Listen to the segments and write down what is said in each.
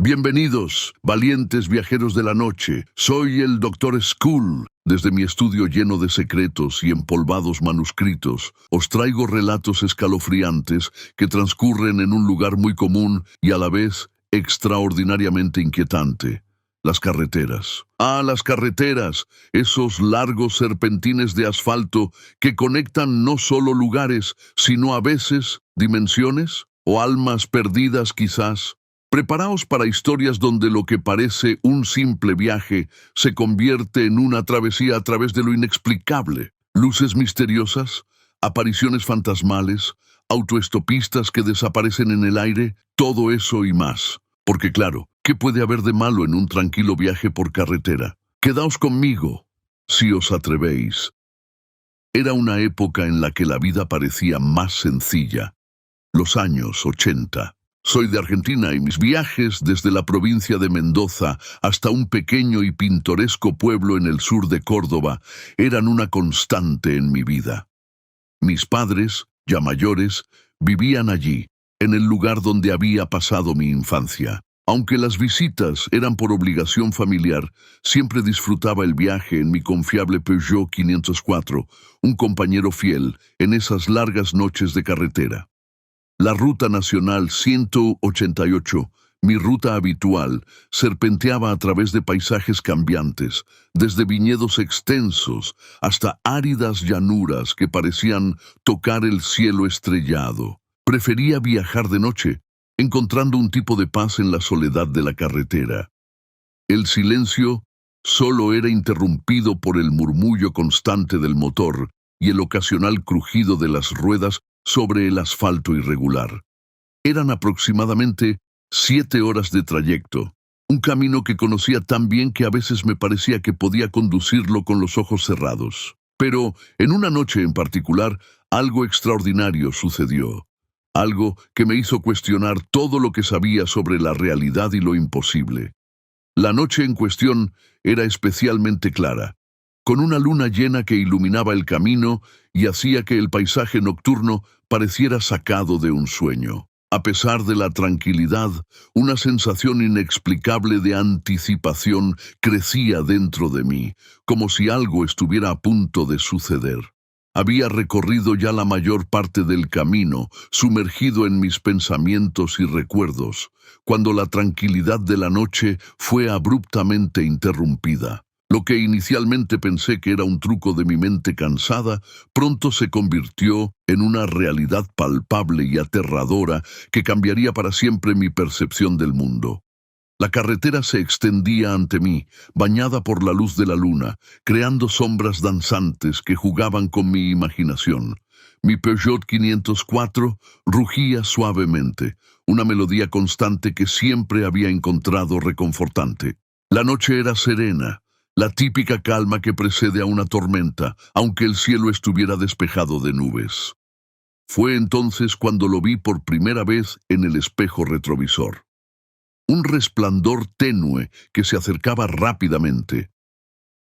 Bienvenidos, valientes viajeros de la noche. Soy el Dr. Skull. Desde mi estudio lleno de secretos y empolvados manuscritos, os traigo relatos escalofriantes que transcurren en un lugar muy común y a la vez extraordinariamente inquietante. Las carreteras. Las carreteras, esos largos serpentines de asfalto que conectan no solo lugares, sino a veces dimensiones o almas perdidas quizás. Preparaos para historias donde lo que parece un simple viaje se convierte en una travesía a través de lo inexplicable. Luces misteriosas, apariciones fantasmales, autoestopistas que desaparecen en el aire, todo eso y más. Porque claro, ¿qué puede haber de malo en un tranquilo viaje por carretera? Quedaos conmigo, si os atrevéis. Era una época en la que la vida parecía más sencilla. Los años 80. Soy de Argentina y mis viajes desde la provincia de Mendoza hasta un pequeño y pintoresco pueblo en el sur de Córdoba eran una constante en mi vida. Mis padres, ya mayores, vivían allí, en el lugar donde había pasado mi infancia. Aunque las visitas eran por obligación familiar, siempre disfrutaba el viaje en mi confiable Peugeot 504, un compañero fiel en esas largas noches de carretera. La Ruta Nacional 188, mi ruta habitual, serpenteaba a través de paisajes cambiantes, desde viñedos extensos hasta áridas llanuras que parecían tocar el cielo estrellado. Prefería viajar de noche, encontrando un tipo de paz en la soledad de la carretera. El silencio solo era interrumpido por el murmullo constante del motor y el ocasional crujido de las ruedas sobre el asfalto irregular. Eran aproximadamente 7 horas de trayecto, un camino que conocía tan bien que a veces me parecía que podía conducirlo con los ojos cerrados. Pero, en una noche en particular, algo extraordinario sucedió. Algo que me hizo cuestionar todo lo que sabía sobre la realidad y lo imposible. La noche en cuestión era especialmente clara, con una luna llena que iluminaba el camino y hacía que el paisaje nocturno pareciera sacado de un sueño. A pesar de la tranquilidad, una sensación inexplicable de anticipación crecía dentro de mí, como si algo estuviera a punto de suceder. Había recorrido ya la mayor parte del camino, sumergido en mis pensamientos y recuerdos, cuando la tranquilidad de la noche fue abruptamente interrumpida. Lo que inicialmente pensé que era un truco de mi mente cansada, pronto se convirtió en una realidad palpable y aterradora que cambiaría para siempre mi percepción del mundo. La carretera se extendía ante mí, bañada por la luz de la luna, creando sombras danzantes que jugaban con mi imaginación. Mi Peugeot 504 rugía suavemente, una melodía constante que siempre había encontrado reconfortante. La noche era serena, la típica calma que precede a una tormenta, aunque el cielo estuviera despejado de nubes. Fue entonces cuando lo vi por primera vez en el espejo retrovisor. Un resplandor tenue que se acercaba rápidamente.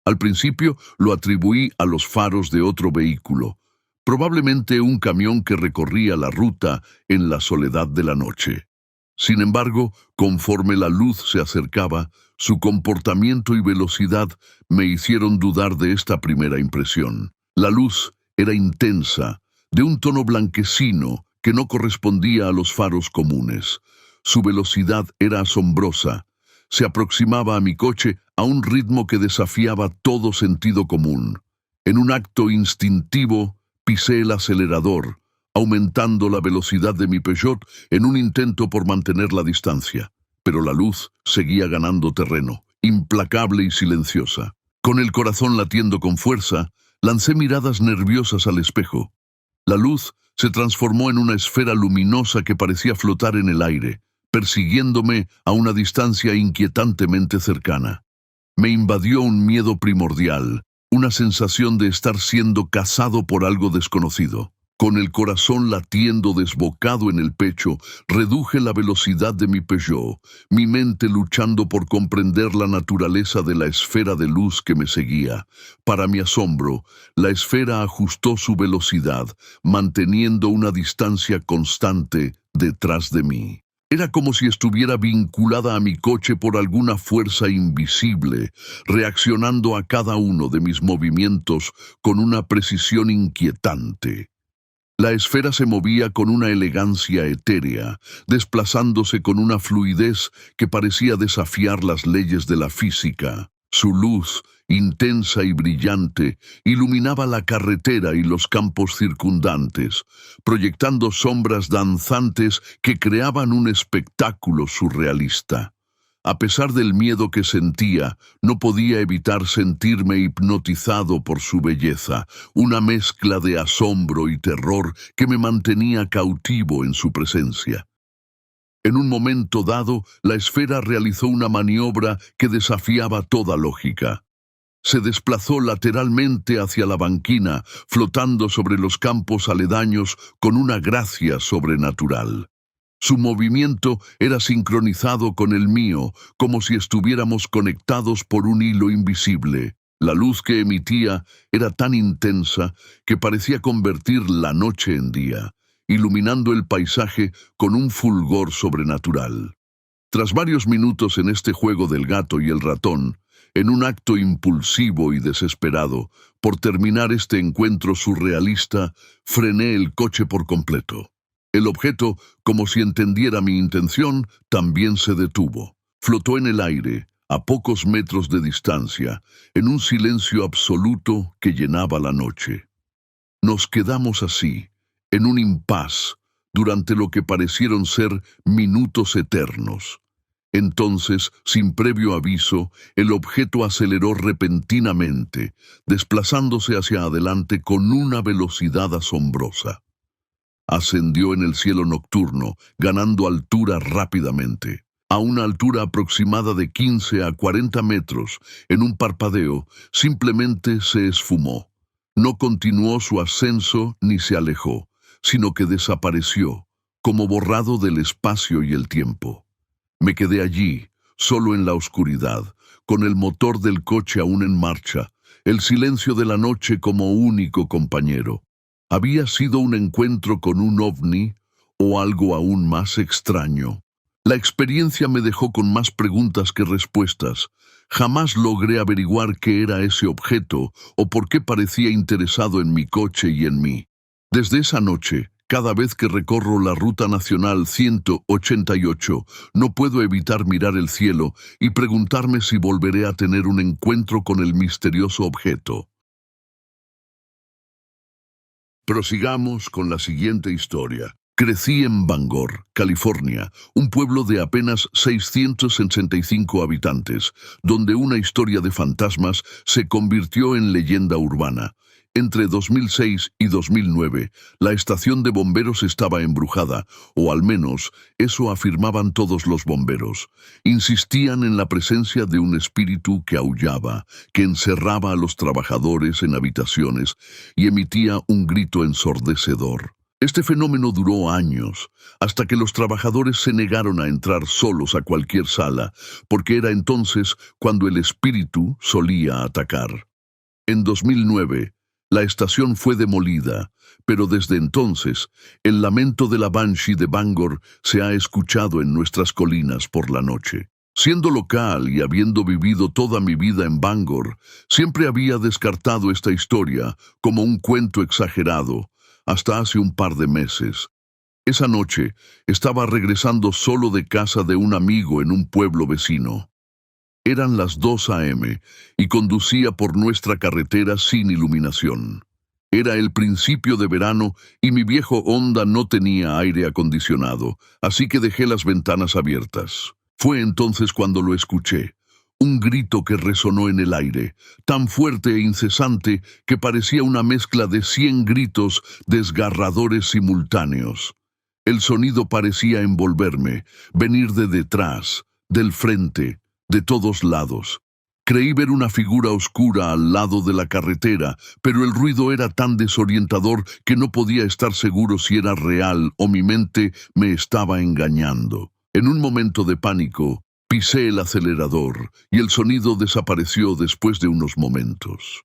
Al principio lo atribuí a los faros de otro vehículo, probablemente un camión que recorría la ruta en la soledad de la noche. Sin embargo, conforme la luz se acercaba, su comportamiento y velocidad me hicieron dudar de esta primera impresión. La luz era intensa, de un tono blanquecino que no correspondía a los faros comunes. Su velocidad era asombrosa. Se aproximaba a mi coche a un ritmo que desafiaba todo sentido común. En un acto instintivo, pisé el acelerador, aumentando la velocidad de mi Peugeot en un intento por mantener la distancia. Pero la luz seguía ganando terreno, implacable y silenciosa. Con el corazón latiendo con fuerza, lancé miradas nerviosas al espejo. La luz se transformó en una esfera luminosa que parecía flotar en el aire, persiguiéndome a una distancia inquietantemente cercana. Me invadió un miedo primordial, una sensación de estar siendo cazado por algo desconocido. Con el corazón latiendo desbocado en el pecho, reduje la velocidad de mi Peugeot, mi mente luchando por comprender la naturaleza de la esfera de luz que me seguía. Para mi asombro, la esfera ajustó su velocidad, manteniendo una distancia constante detrás de mí. Era como si estuviera vinculada a mi coche por alguna fuerza invisible, reaccionando a cada uno de mis movimientos con una precisión inquietante. La esfera se movía con una elegancia etérea, desplazándose con una fluidez que parecía desafiar las leyes de la física. Su luz, intensa y brillante, iluminaba la carretera y los campos circundantes, proyectando sombras danzantes que creaban un espectáculo surrealista. A pesar del miedo que sentía, no podía evitar sentirme hipnotizado por su belleza, una mezcla de asombro y terror que me mantenía cautivo en su presencia. En un momento dado, la esfera realizó una maniobra que desafiaba toda lógica. Se desplazó lateralmente hacia la banquina, flotando sobre los campos aledaños con una gracia sobrenatural. Su movimiento era sincronizado con el mío, como si estuviéramos conectados por un hilo invisible. La luz que emitía era tan intensa que parecía convertir la noche en día, iluminando el paisaje con un fulgor sobrenatural. Tras varios minutos en este juego del gato y el ratón, en un acto impulsivo y desesperado, por terminar este encuentro surrealista, frené el coche por completo. El objeto, como si entendiera mi intención, también se detuvo. Flotó en el aire, a pocos metros de distancia, en un silencio absoluto que llenaba la noche. Nos quedamos así, en un impas, durante lo que parecieron ser minutos eternos. Entonces, sin previo aviso, el objeto aceleró repentinamente, desplazándose hacia adelante con una velocidad asombrosa. Ascendió en el cielo nocturno, ganando altura rápidamente. A una altura aproximada de 15 a 40 metros, en un parpadeo, simplemente se esfumó. No continuó su ascenso ni se alejó, sino que desapareció, como borrado del espacio y el tiempo. Me quedé allí, solo en la oscuridad, con el motor del coche aún en marcha, el silencio de la noche como único compañero. ¿Había sido un encuentro con un ovni o algo aún más extraño? La experiencia me dejó con más preguntas que respuestas. Jamás logré averiguar qué era ese objeto o por qué parecía interesado en mi coche y en mí. Desde esa noche, cada vez que recorro la Ruta Nacional 188, no puedo evitar mirar el cielo y preguntarme si volveré a tener un encuentro con el misterioso objeto. Prosigamos con la siguiente historia. Crecí en Bangor, California, un pueblo de apenas 665 habitantes, donde una historia de fantasmas se convirtió en leyenda urbana. Entre 2006 y 2009, la estación de bomberos estaba embrujada, o al menos eso afirmaban todos los bomberos. Insistían en la presencia de un espíritu que aullaba, que encerraba a los trabajadores en habitaciones y emitía un grito ensordecedor. Este fenómeno duró años, hasta que los trabajadores se negaron a entrar solos a cualquier sala, porque era entonces cuando el espíritu solía atacar. En 2009, la estación fue demolida, pero desde entonces, el lamento de la Banshee de Bangor se ha escuchado en nuestras colinas por la noche. Siendo local y habiendo vivido toda mi vida en Bangor, siempre había descartado esta historia como un cuento exagerado, hasta hace un par de meses. Esa noche, estaba regresando solo de casa de un amigo en un pueblo vecino. Eran las 2 a.m. y conducía por nuestra carretera sin iluminación. Era el principio de verano y mi viejo Honda no tenía aire acondicionado, así que dejé las ventanas abiertas. Fue entonces cuando lo escuché. Un grito que resonó en el aire, tan fuerte e incesante que parecía una mezcla de 100 gritos desgarradores simultáneos. El sonido parecía envolverme, venir de detrás, del frente, de todos lados. Creí ver una figura oscura al lado de la carretera, pero el ruido era tan desorientador que no podía estar seguro si era real o mi mente me estaba engañando. En un momento de pánico, pisé el acelerador y el sonido desapareció después de unos momentos.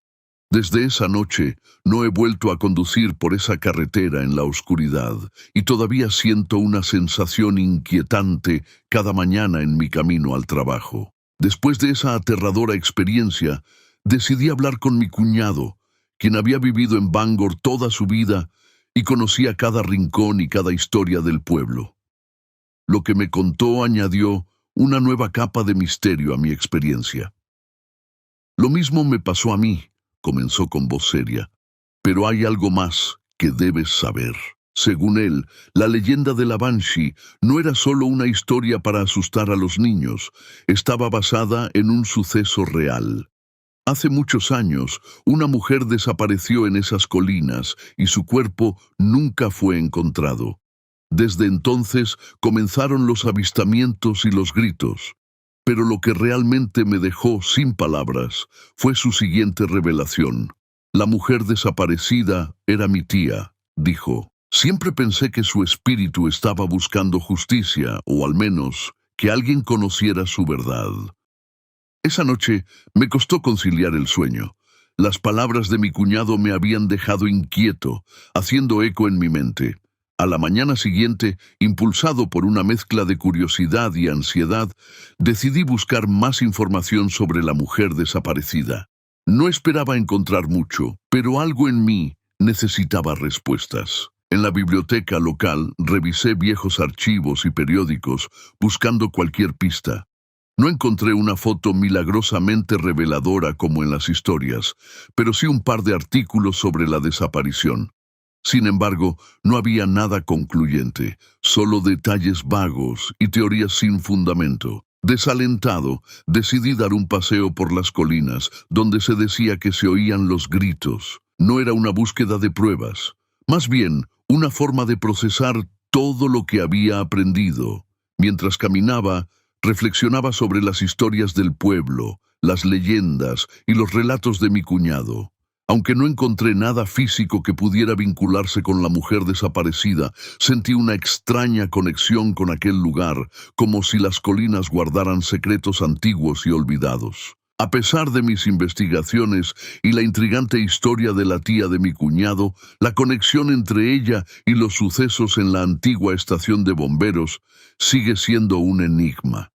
Desde esa noche no he vuelto a conducir por esa carretera en la oscuridad y todavía siento una sensación inquietante cada mañana en mi camino al trabajo. Después de esa aterradora experiencia, decidí hablar con mi cuñado, quien había vivido en Bangor toda su vida y conocía cada rincón y cada historia del pueblo. Lo que me contó añadió una nueva capa de misterio a mi experiencia. Lo mismo me pasó a mí, comenzó con voz seria, pero hay algo más que debes saber. Según él, la leyenda de la Banshee no era solo una historia para asustar a los niños, estaba basada en un suceso real. Hace muchos años, una mujer desapareció en esas colinas y su cuerpo nunca fue encontrado. Desde entonces comenzaron los avistamientos y los gritos. Pero lo que realmente me dejó sin palabras fue su siguiente revelación. La mujer desaparecida era mi tía, dijo. Siempre pensé que su espíritu estaba buscando justicia, o al menos que alguien conociera su verdad. Esa noche me costó conciliar el sueño. Las palabras de mi cuñado me habían dejado inquieto, haciendo eco en mi mente. A la mañana siguiente, impulsado por una mezcla de curiosidad y ansiedad, decidí buscar más información sobre la mujer desaparecida. No esperaba encontrar mucho, pero algo en mí necesitaba respuestas. En la biblioteca local revisé viejos archivos y periódicos buscando cualquier pista. No encontré una foto milagrosamente reveladora como en las historias, pero sí un par de artículos sobre la desaparición. Sin embargo, no había nada concluyente, solo detalles vagos y teorías sin fundamento. Desalentado, decidí dar un paseo por las colinas, donde se decía que se oían los gritos. No era una búsqueda de pruebas, más bien una forma de procesar todo lo que había aprendido. Mientras caminaba, reflexionaba sobre las historias del pueblo, las leyendas y los relatos de mi cuñado. Aunque no encontré nada físico que pudiera vincularse con la mujer desaparecida, sentí una extraña conexión con aquel lugar, como si las colinas guardaran secretos antiguos y olvidados. A pesar de mis investigaciones y la intrigante historia de la tía de mi cuñado, la conexión entre ella y los sucesos en la antigua estación de bomberos sigue siendo un enigma.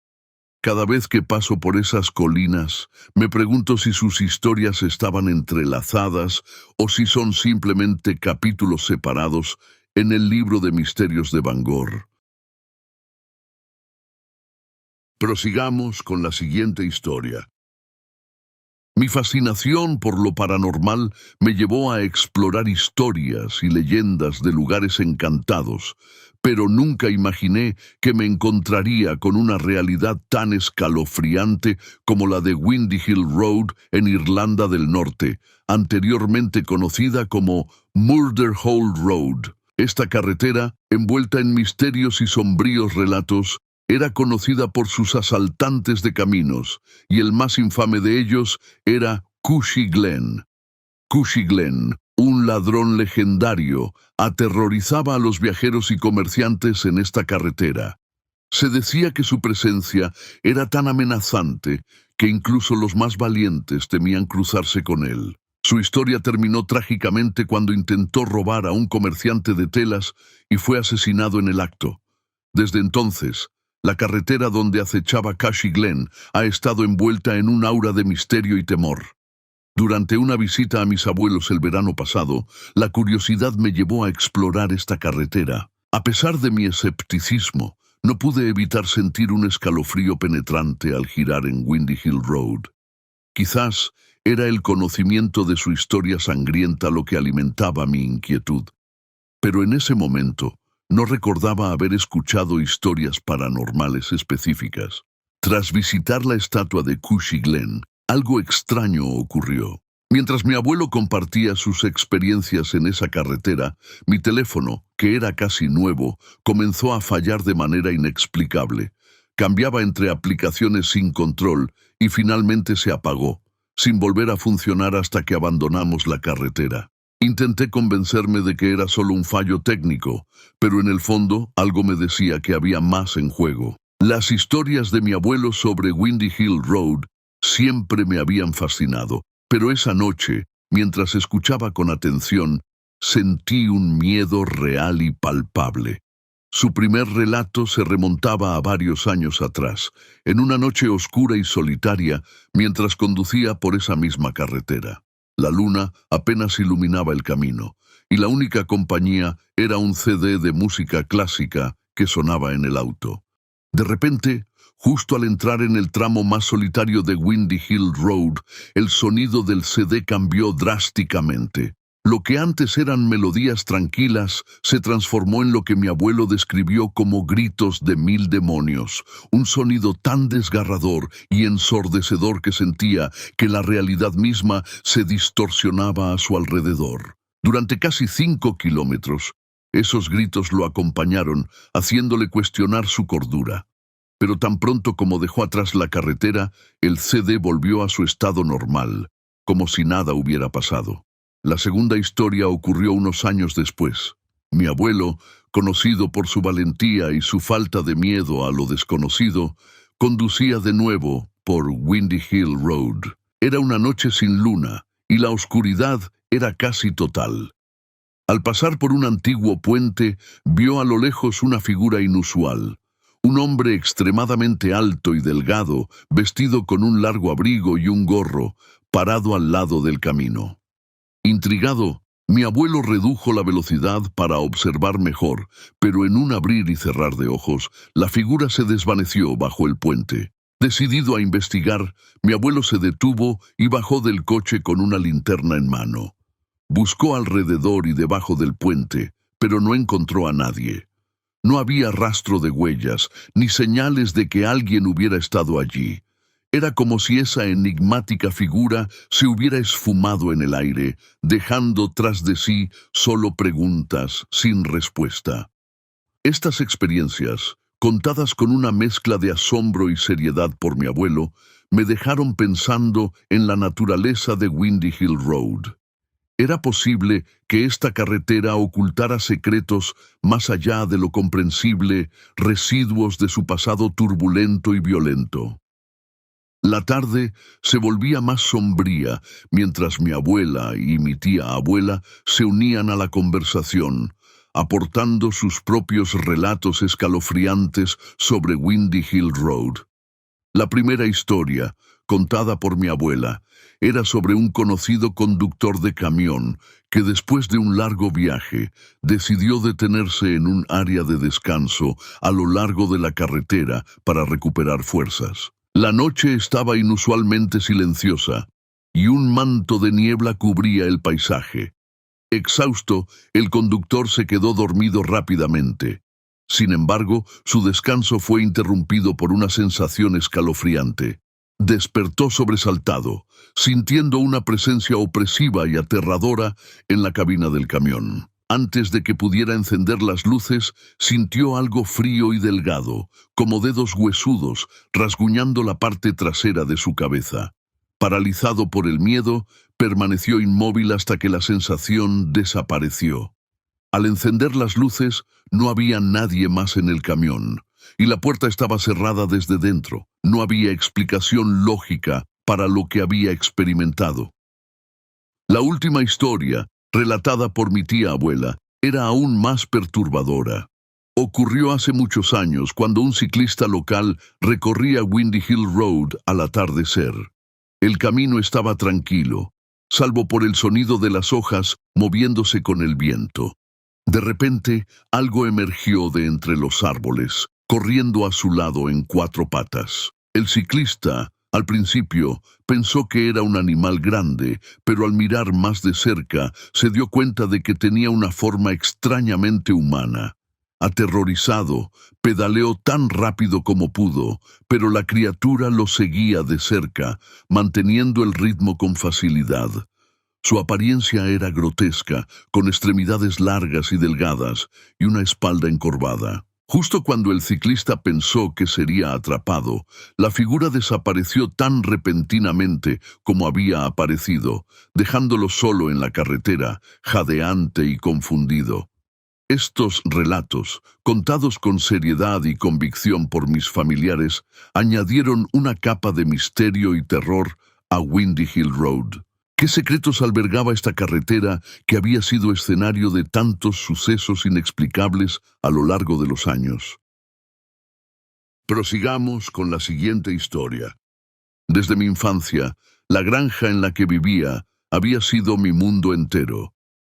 Cada vez que paso por esas colinas, me pregunto si sus historias estaban entrelazadas o si son simplemente capítulos separados en el libro de misterios de Bangor. Prosigamos con la siguiente historia. Mi fascinación por lo paranormal me llevó a explorar historias y leyendas de lugares encantados, pero nunca imaginé que me encontraría con una realidad tan escalofriante como la de Windy Hill Road en Irlanda del Norte, anteriormente conocida como Murder Hole Road. Esta carretera, envuelta en misterios y sombríos relatos, era conocida por sus asaltantes de caminos, y el más infame de ellos era Cushy Glen. Cushy Glen, un ladrón legendario, aterrorizaba a los viajeros y comerciantes en esta carretera. Se decía que su presencia era tan amenazante que incluso los más valientes temían cruzarse con él. Su historia terminó trágicamente cuando intentó robar a un comerciante de telas y fue asesinado en el acto. Desde entonces, la carretera donde acechaba Cushy Glen ha estado envuelta en un aura de misterio y temor. Durante una visita a mis abuelos el verano pasado, la curiosidad me llevó a explorar esta carretera. A pesar de mi escepticismo, no pude evitar sentir un escalofrío penetrante al girar en Windy Hill Road. Quizás era el conocimiento de su historia sangrienta lo que alimentaba mi inquietud. Pero en ese momento, no recordaba haber escuchado historias paranormales específicas. Tras visitar la estatua de Cushy Glen, algo extraño ocurrió. Mientras mi abuelo compartía sus experiencias en esa carretera, mi teléfono, que era casi nuevo, comenzó a fallar de manera inexplicable. Cambiaba entre aplicaciones sin control y finalmente se apagó, sin volver a funcionar hasta que abandonamos la carretera. Intenté convencerme de que era solo un fallo técnico, pero en el fondo algo me decía que había más en juego. Las historias de mi abuelo sobre Windy Hill Road siempre me habían fascinado, pero esa noche mientras escuchaba con atención, sentí un miedo real y palpable. Su primer relato se remontaba a varios años atrás, en una noche oscura y solitaria, mientras conducía por esa misma carretera. La luna apenas iluminaba el camino, y la única compañía era un CD de música clásica que sonaba en el auto. De repente, justo al entrar en el tramo más solitario de Windy Hill Road, el sonido del CD cambió drásticamente. Lo que antes eran melodías tranquilas se transformó en lo que mi abuelo describió como gritos de 1000 demonios, un sonido tan desgarrador y ensordecedor que sentía que la realidad misma se distorsionaba a su alrededor. Durante casi 5 kilómetros, esos gritos lo acompañaron, haciéndole cuestionar su cordura. Pero tan pronto como dejó atrás la carretera, el CD volvió a su estado normal, como si nada hubiera pasado. La segunda historia ocurrió unos años después. Mi abuelo, conocido por su valentía y su falta de miedo a lo desconocido, conducía de nuevo por Windy Hill Road. Era una noche sin luna, y la oscuridad era casi total. Al pasar por un antiguo puente, vio a lo lejos una figura inusual. Un hombre extremadamente alto y delgado, vestido con un largo abrigo y un gorro, parado al lado del camino. Intrigado, mi abuelo redujo la velocidad para observar mejor, pero en un abrir y cerrar de ojos, la figura se desvaneció bajo el puente. Decidido a investigar, mi abuelo se detuvo y bajó del coche con una linterna en mano. Buscó alrededor y debajo del puente, pero no encontró a nadie. No había rastro de huellas, ni señales de que alguien hubiera estado allí. Era como si esa enigmática figura se hubiera esfumado en el aire, dejando tras de sí solo preguntas sin respuesta. Estas experiencias, contadas con una mezcla de asombro y seriedad por mi abuelo, me dejaron pensando en la naturaleza de Windy Hill Road. ¿Era posible que esta carretera ocultara secretos más allá de lo comprensible, residuos de su pasado turbulento y violento? La tarde se volvía más sombría mientras mi abuela y mi tía abuela se unían a la conversación, aportando sus propios relatos escalofriantes sobre Windy Hill Road. La primera historia, contada por mi abuela, era sobre un conocido conductor de camión que después de un largo viaje decidió detenerse en un área de descanso a lo largo de la carretera para recuperar fuerzas. La noche estaba inusualmente silenciosa y un manto de niebla cubría el paisaje. Exhausto, el conductor se quedó dormido rápidamente. Sin embargo, su descanso fue interrumpido por una sensación escalofriante. Despertó sobresaltado, sintiendo una presencia opresiva y aterradora en la cabina del camión. Antes de que pudiera encender las luces, sintió algo frío y delgado, como dedos huesudos, rasguñando la parte trasera de su cabeza. Paralizado por el miedo, permaneció inmóvil hasta que la sensación desapareció. Al encender las luces, no había nadie más en el camión, y la puerta estaba cerrada desde dentro. No había explicación lógica para lo que había experimentado. La última historia, relatada por mi tía abuela, era aún más perturbadora. Ocurrió hace muchos años cuando un ciclista local recorría Windy Hill Road al atardecer. El camino estaba tranquilo, salvo por el sonido de las hojas moviéndose con el viento. De repente, algo emergió de entre los árboles, corriendo a su lado en 4 patas. El ciclista, al principio, pensó que era un animal grande, pero al mirar más de cerca, se dio cuenta de que tenía una forma extrañamente humana. Aterrorizado, pedaleó tan rápido como pudo, pero la criatura lo seguía de cerca, manteniendo el ritmo con facilidad. Su apariencia era grotesca, con extremidades largas y delgadas y una espalda encorvada. Justo cuando el ciclista pensó que sería atrapado, la figura desapareció tan repentinamente como había aparecido, dejándolo solo en la carretera, jadeante y confundido. Estos relatos, contados con seriedad y convicción por mis familiares, añadieron una capa de misterio y terror a Windy Hill Road. ¿Qué secretos albergaba esta carretera que había sido escenario de tantos sucesos inexplicables a lo largo de los años? Prosigamos con la siguiente historia. Desde mi infancia, la granja en la que vivía había sido mi mundo entero.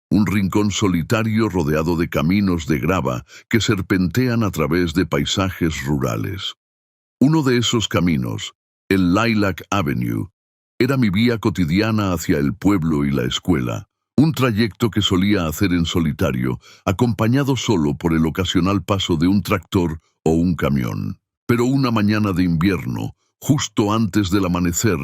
Un rincón solitario rodeado de caminos de grava que serpentean a través de paisajes rurales. Uno de esos caminos, el Lilac Avenue, era mi vía cotidiana hacia el pueblo y la escuela, un trayecto que solía hacer en solitario, acompañado solo por el ocasional paso de un tractor o un camión. Pero una mañana de invierno, justo antes del amanecer,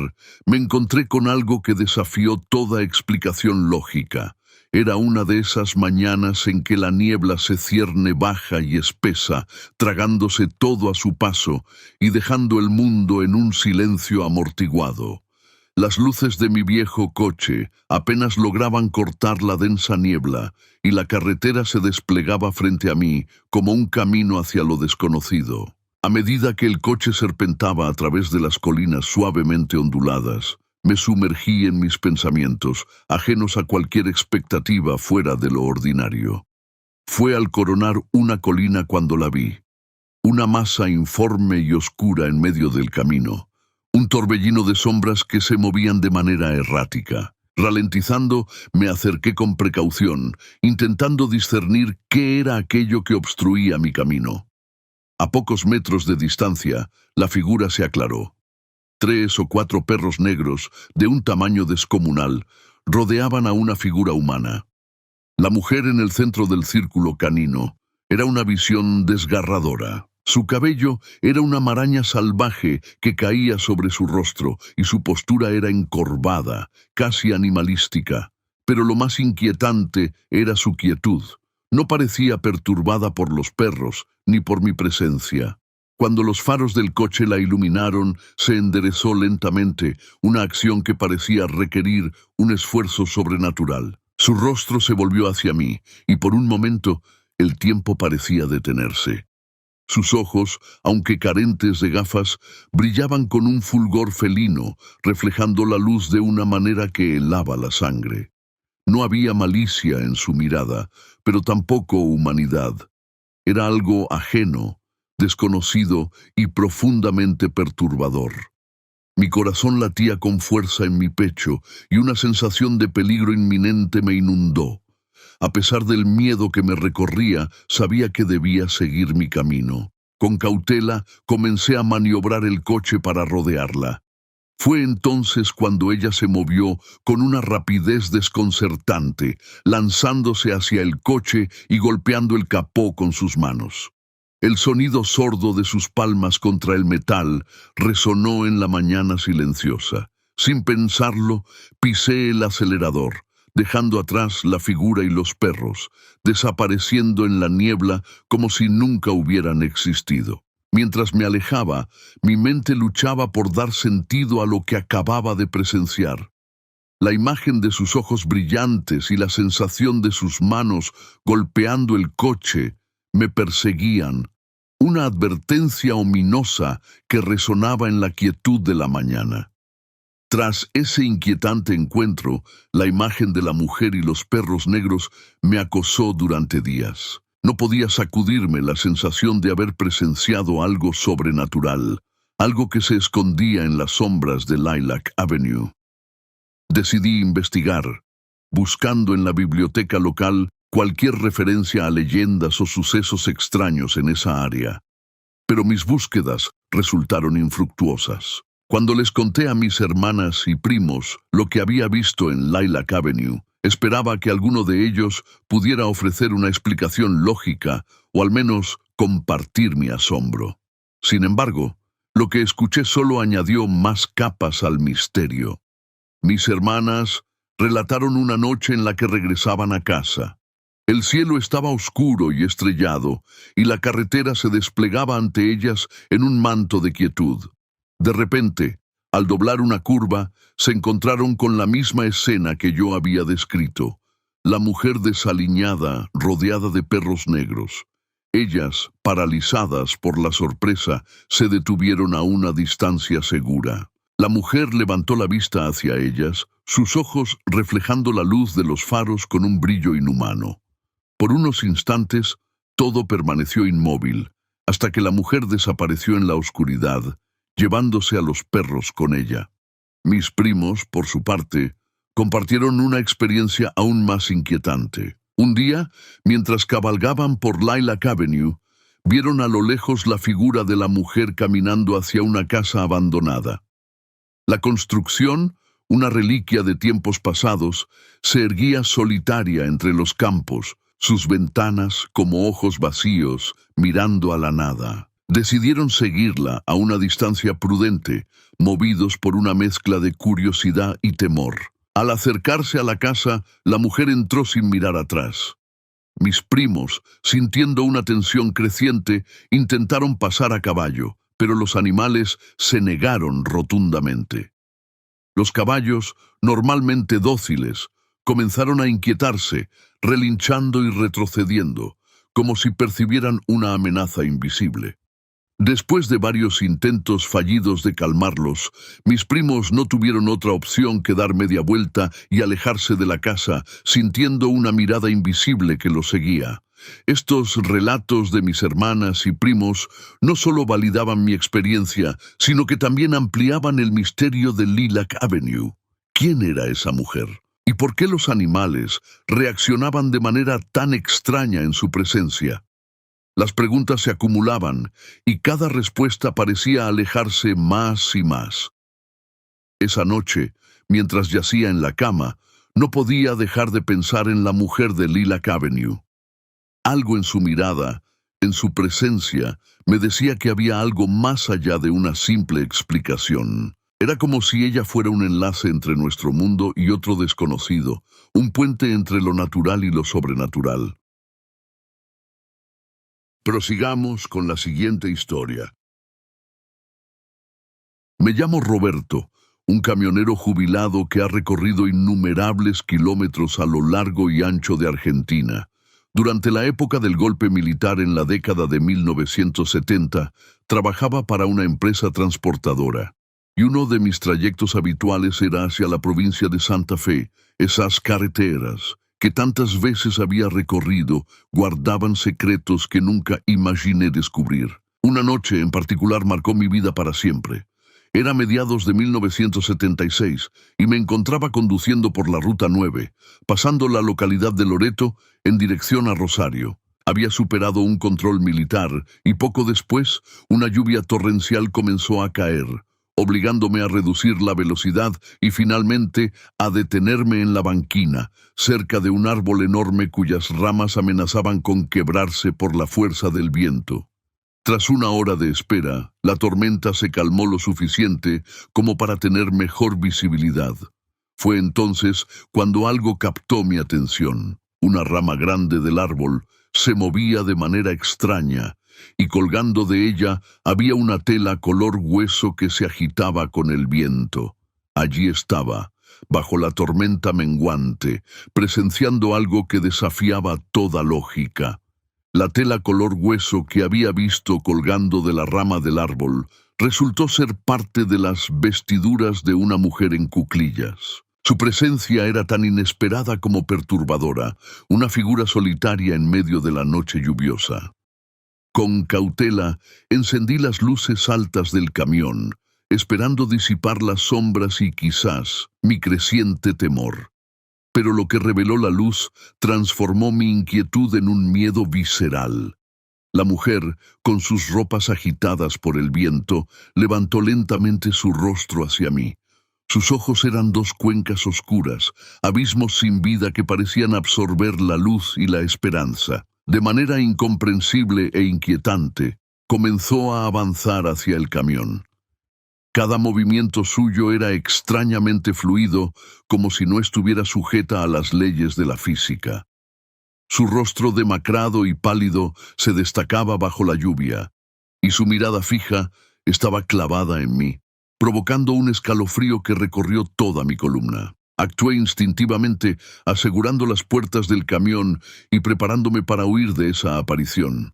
me encontré con algo que desafió toda explicación lógica. Era una de esas mañanas en que la niebla se cierne baja y espesa, tragándose todo a su paso y dejando el mundo en un silencio amortiguado. Las luces de mi viejo coche apenas lograban cortar la densa niebla y la carretera se desplegaba frente a mí como un camino hacia lo desconocido. A medida que el coche serpentaba a través de las colinas suavemente onduladas, me sumergí en mis pensamientos, ajenos a cualquier expectativa fuera de lo ordinario. Fue al coronar una colina cuando la vi. Una masa informe y oscura en medio del camino. Un torbellino de sombras que se movían de manera errática. Ralentizando, me acerqué con precaución, intentando discernir qué era aquello que obstruía mi camino. A pocos metros de distancia, la figura se aclaró. 3 o 4 perros negros, de un tamaño descomunal, rodeaban a una figura humana. La mujer en el centro del círculo canino era una visión desgarradora. Su cabello era una maraña salvaje que caía sobre su rostro y su postura era encorvada, casi animalística. Pero lo más inquietante era su quietud. No parecía perturbada por los perros ni por mi presencia. Cuando los faros del coche la iluminaron, se enderezó lentamente, una acción que parecía requerir un esfuerzo sobrenatural. Su rostro se volvió hacia mí, y por un momento el tiempo parecía detenerse. Sus ojos, aunque carentes de gafas, brillaban con un fulgor felino, reflejando la luz de una manera que helaba la sangre. No había malicia en su mirada, pero tampoco humanidad. Era algo ajeno, desconocido y profundamente perturbador. Mi corazón latía con fuerza en mi pecho y una sensación de peligro inminente me inundó. A pesar del miedo que me recorría, sabía que debía seguir mi camino. Con cautela, comencé a maniobrar el coche para rodearla. Fue entonces cuando ella se movió con una rapidez desconcertante, lanzándose hacia el coche y golpeando el capó con sus manos. El sonido sordo de sus palmas contra el metal resonó en la mañana silenciosa. Sin pensarlo, pisé el acelerador, dejando atrás la figura y los perros, desapareciendo en la niebla como si nunca hubieran existido. Mientras me alejaba, mi mente luchaba por dar sentido a lo que acababa de presenciar. La imagen de sus ojos brillantes y la sensación de sus manos golpeando el coche me perseguían, una advertencia ominosa que resonaba en la quietud de la mañana. Tras ese inquietante encuentro, la imagen de la mujer y los perros negros me acosó durante días. No podía sacudirme la sensación de haber presenciado algo sobrenatural, algo que se escondía en las sombras de Lilac Avenue. Decidí investigar, buscando en la biblioteca local cualquier referencia a leyendas o sucesos extraños en esa área. Pero mis búsquedas resultaron infructuosas. Cuando les conté a mis hermanas y primos lo que había visto en Lilac Avenue, esperaba que alguno de ellos pudiera ofrecer una explicación lógica o al menos compartir mi asombro. Sin embargo, lo que escuché solo añadió más capas al misterio. Mis hermanas relataron una noche en la que regresaban a casa. El cielo estaba oscuro y estrellado, y la carretera se desplegaba ante ellas en un manto de quietud. De repente, al doblar una curva, se encontraron con la misma escena que yo había descrito. La mujer desaliñada, rodeada de perros negros. Ellas, paralizadas por la sorpresa, se detuvieron a una distancia segura. La mujer levantó la vista hacia ellas, sus ojos reflejando la luz de los faros con un brillo inhumano. Por unos instantes, todo permaneció inmóvil, hasta que la mujer desapareció en la oscuridad, llevándose a los perros con ella. Mis primos, por su parte, compartieron una experiencia aún más inquietante. Un día, mientras cabalgaban por Lilac Avenue, vieron a lo lejos la figura de la mujer caminando hacia una casa abandonada. La construcción, una reliquia de tiempos pasados, se erguía solitaria entre los campos, sus ventanas como ojos vacíos, mirando a la nada. Decidieron seguirla a una distancia prudente, movidos por una mezcla de curiosidad y temor. Al acercarse a la casa, la mujer entró sin mirar atrás. Mis primos, sintiendo una tensión creciente, intentaron pasar a caballo, pero los animales se negaron rotundamente. Los caballos, normalmente dóciles, comenzaron a inquietarse, relinchando y retrocediendo, como si percibieran una amenaza invisible. Después de varios intentos fallidos de calmarlos, mis primos no tuvieron otra opción que dar media vuelta y alejarse de la casa, sintiendo una mirada invisible que los seguía. Estos relatos de mis hermanas y primos no solo validaban mi experiencia, sino que también ampliaban el misterio de Lilac Avenue. ¿Quién era esa mujer? ¿Y por qué los animales reaccionaban de manera tan extraña en su presencia? Las preguntas se acumulaban y cada respuesta parecía alejarse más y más. Esa noche, mientras yacía en la cama, no podía dejar de pensar en la mujer de Lilac Avenue. Algo en su mirada, en su presencia, me decía que había algo más allá de una simple explicación. Era como si ella fuera un enlace entre nuestro mundo y otro desconocido, un puente entre lo natural y lo sobrenatural. Prosigamos con la siguiente historia. Me llamo Roberto, un camionero jubilado que ha recorrido innumerables kilómetros a lo largo y ancho de Argentina. Durante la época del golpe militar en la década de 1970, trabajaba para una empresa transportadora, y uno de mis trayectos habituales era hacia la provincia de Santa Fe. Esas carreteras que tantas veces había recorrido guardaban secretos que nunca imaginé descubrir. Una noche en particular marcó mi vida para siempre. Era mediados de 1976 y me encontraba conduciendo por la Ruta 9, pasando la localidad de Loreto en dirección a Rosario. Había superado un control militar y poco después una lluvia torrencial comenzó a caer, obligándome a reducir la velocidad y finalmente a detenerme en la banquina, cerca de un árbol enorme cuyas ramas amenazaban con quebrarse por la fuerza del viento. Tras una hora de espera, la tormenta se calmó lo suficiente como para tener mejor visibilidad. Fue entonces cuando algo captó mi atención. Una rama grande del árbol se movía de manera extraña, y colgando de ella había una tela color hueso que se agitaba con el viento. Allí estaba, bajo la tormenta menguante, presenciando algo que desafiaba toda lógica. La tela color hueso que había visto colgando de la rama del árbol resultó ser parte de las vestiduras de una mujer en cuclillas. Su presencia era tan inesperada como perturbadora, una figura solitaria en medio de la noche lluviosa. Con cautela, encendí las luces altas del camión, esperando disipar las sombras y quizás mi creciente temor. Pero lo que reveló la luz transformó mi inquietud en un miedo visceral. La mujer, con sus ropas agitadas por el viento, levantó lentamente su rostro hacia mí. Sus ojos eran dos cuencas oscuras, abismos sin vida que parecían absorber la luz y la esperanza. De manera incomprensible e inquietante, comenzó a avanzar hacia el camión. Cada movimiento suyo era extrañamente fluido, como si no estuviera sujeta a las leyes de la física. Su rostro demacrado y pálido se destacaba bajo la lluvia, y su mirada fija estaba clavada en mí, provocando un escalofrío que recorrió toda mi columna. Actué instintivamente, asegurando las puertas del camión y preparándome para huir de esa aparición.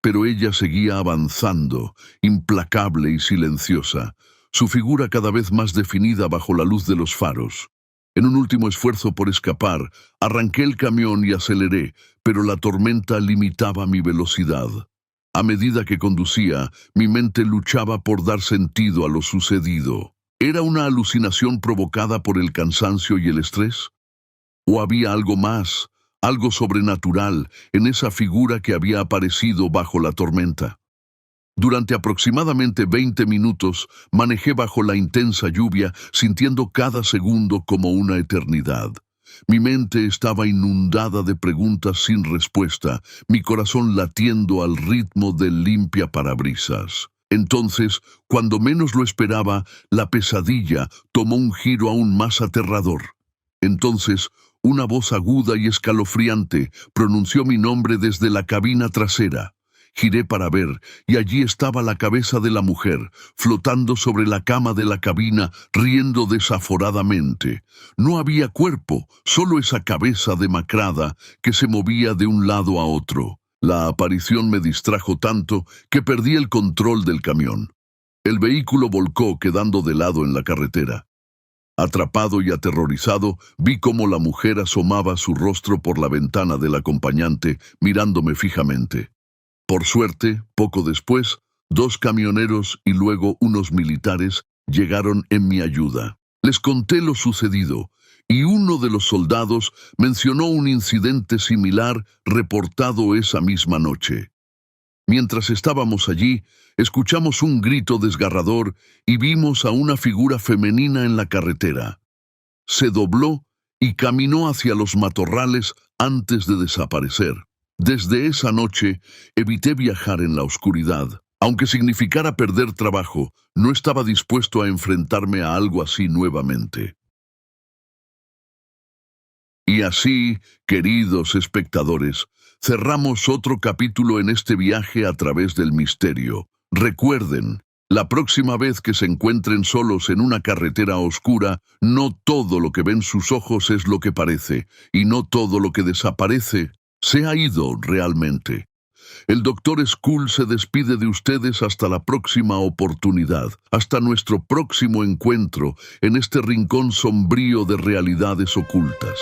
Pero ella seguía avanzando, implacable y silenciosa, su figura cada vez más definida bajo la luz de los faros. En un último esfuerzo por escapar, arranqué el camión y aceleré, pero la tormenta limitaba mi velocidad. A medida que conducía, mi mente luchaba por dar sentido a lo sucedido. ¿Era una alucinación provocada por el cansancio y el estrés? ¿O había algo más, algo sobrenatural, en esa figura que había aparecido bajo la tormenta? Durante aproximadamente 20 minutos manejé bajo la intensa lluvia, sintiendo cada segundo como una eternidad. Mi mente estaba inundada de preguntas sin respuesta, mi corazón latiendo al ritmo del limpiaparabrisas. Entonces, cuando menos lo esperaba, la pesadilla tomó un giro aún más aterrador. Entonces, una voz aguda y escalofriante pronunció mi nombre desde la cabina trasera. Giré para ver, y allí estaba la cabeza de la mujer, flotando sobre la cama de la cabina, riendo desaforadamente. No había cuerpo, solo esa cabeza demacrada que se movía de un lado a otro. La aparición me distrajo tanto que perdí el control del camión. El vehículo volcó, quedando de lado en la carretera. Atrapado y aterrorizado, vi cómo la mujer asomaba su rostro por la ventana del acompañante, mirándome fijamente. Por suerte, poco después, 2 camioneros y luego unos militares llegaron en mi ayuda. Les conté lo sucedido, y uno de los soldados mencionó un incidente similar reportado esa misma noche. Mientras estábamos allí, escuchamos un grito desgarrador y vimos a una figura femenina en la carretera. Se dobló y caminó hacia los matorrales antes de desaparecer. Desde esa noche, evité viajar en la oscuridad. Aunque significara perder trabajo, no estaba dispuesto a enfrentarme a algo así nuevamente. Y así, queridos espectadores, cerramos otro capítulo en este viaje a través del misterio. Recuerden, la próxima vez que se encuentren solos en una carretera oscura, no todo lo que ven sus ojos es lo que parece, y no todo lo que desaparece se ha ido realmente. El Dr. Skull se despide de ustedes hasta la próxima oportunidad, hasta nuestro próximo encuentro en este rincón sombrío de realidades ocultas.